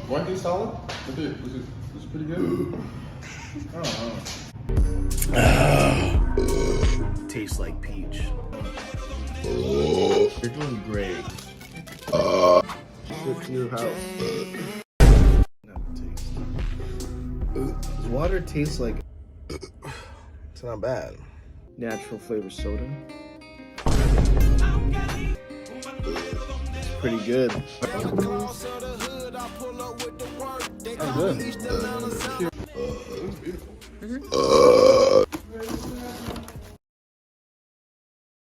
Weren't they solid? Was it pretty good? I don't know. Tastes like peach. You're doing great. Switch to your house. Not taste. Does water taste like? It's not bad. Natural flavor soda. It's pretty good. Good. It was beautiful.